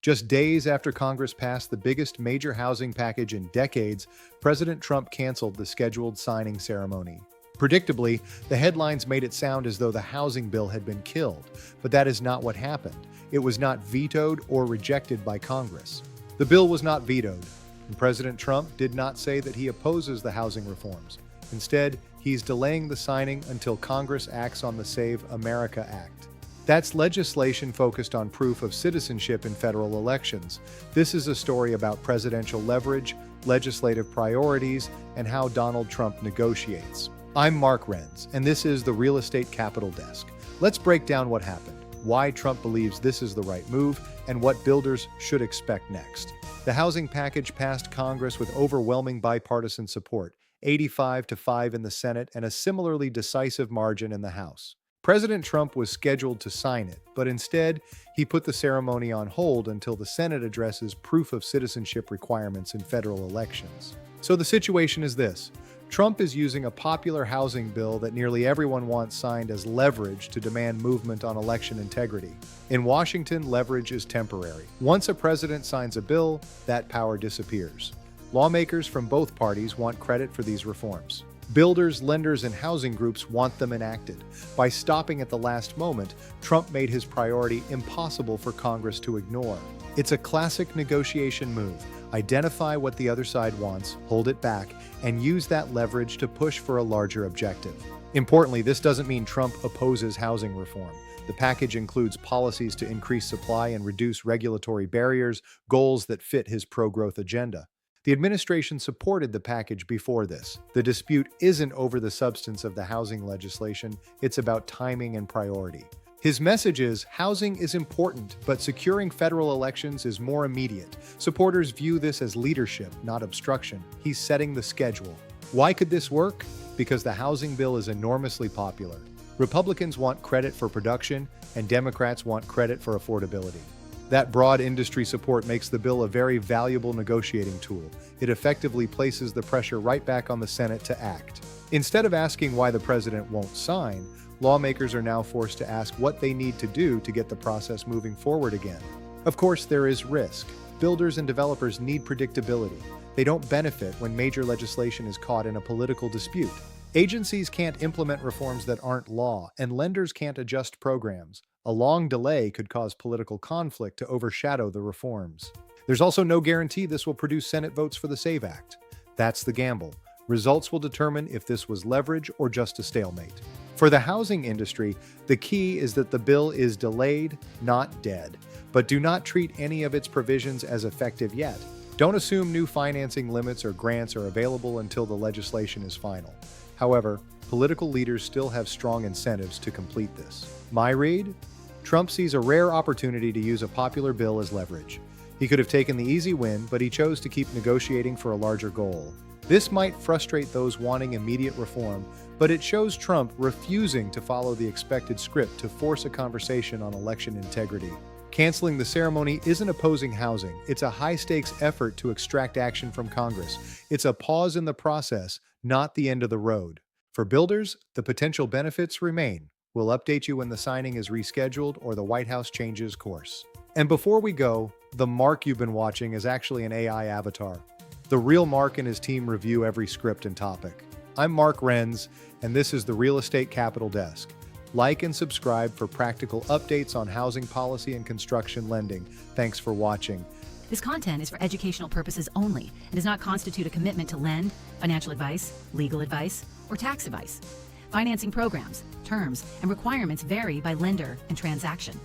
Just days after Congress passed the biggest major housing package in decades, President Trump canceled the scheduled signing ceremony. Predictably, the headlines made it sound as though the housing bill had been killed, but that is not what happened. It was not vetoed or rejected by Congress. The bill was not vetoed, and President Trump did not say that he opposes the housing reforms. Instead, he's delaying the signing until Congress acts on the Save America Act. That's legislation focused on proof of citizenship in federal elections. This is a story about presidential leverage, legislative priorities, and how Donald Trump negotiates. I'm Marc Renz, and this is the Real Estate Capital Desk. Let's break down what happened, why Trump believes this is the right move, and what builders should expect next. The housing package passed Congress with overwhelming bipartisan support, 85-5 in the Senate, and a similarly decisive margin in the House. President Trump was scheduled to sign it, but instead, he put the ceremony on hold until the Senate addresses proof of citizenship requirements in federal elections. So the situation is this. Trump is using a popular housing bill that nearly everyone wants signed as leverage to demand movement on election integrity. In Washington, leverage is temporary. Once a president signs a bill, that power disappears. Lawmakers from both parties want credit for these reforms. Builders, lenders, and housing groups want them enacted. By stopping at the last moment, Trump made his priority impossible for Congress to ignore. It's a classic negotiation move. Identify what the other side wants, hold it back, and use that leverage to push for a larger objective. Importantly, this doesn't mean Trump opposes housing reform. The package includes policies to increase supply and reduce regulatory barriers, goals that fit his pro-growth agenda. The administration supported the package before this. The dispute isn't over the substance of the housing legislation, it's about timing and priority. His message is, housing is important, but securing federal elections is more immediate. Supporters view this as leadership, not obstruction. He's setting the schedule. Why could this work? Because the housing bill is enormously popular. Republicans want credit for production, and Democrats want credit for affordability. That broad industry support makes the bill a very valuable negotiating tool. It effectively places the pressure right back on the Senate to act. Instead of asking why the president won't sign, lawmakers are now forced to ask what they need to do to get the process moving forward again. Of course, there is risk. Builders and developers need predictability. They don't benefit when major legislation is caught in a political dispute. Agencies can't implement reforms that aren't law, and lenders can't adjust programs. A long delay could cause political conflict to overshadow the reforms. There's also no guarantee this will produce Senate votes for the SAVE Act. That's the gamble. Results will determine if this was leverage or just a stalemate. For the housing industry, the key is that the bill is delayed, not dead. But do not treat any of its provisions as effective yet. Don't assume new financing limits or grants are available until the legislation is final. However, political leaders still have strong incentives to complete this. My read? Trump sees a rare opportunity to use a popular bill as leverage. He could have taken the easy win, but he chose to keep negotiating for a larger goal. This might frustrate those wanting immediate reform, but it shows Trump refusing to follow the expected script to force a conversation on election integrity. Canceling the ceremony isn't opposing housing. It's a high-stakes effort to extract action from Congress. It's a pause in the process, not the end of the road. For builders, the potential benefits remain. We'll update you when the signing is rescheduled or the White House changes course. And before we go, the Marc you've been watching is actually an AI avatar. The real Marc and his team review every script and topic. I'm Marc Renz, and this is the Real Estate Capital Desk. Like and subscribe for practical updates on housing policy and construction lending. Thanks for watching. This content is for educational purposes only and does not constitute a commitment to lend, financial advice, legal advice, or tax advice. Financing programs, terms, and requirements vary by lender and transaction.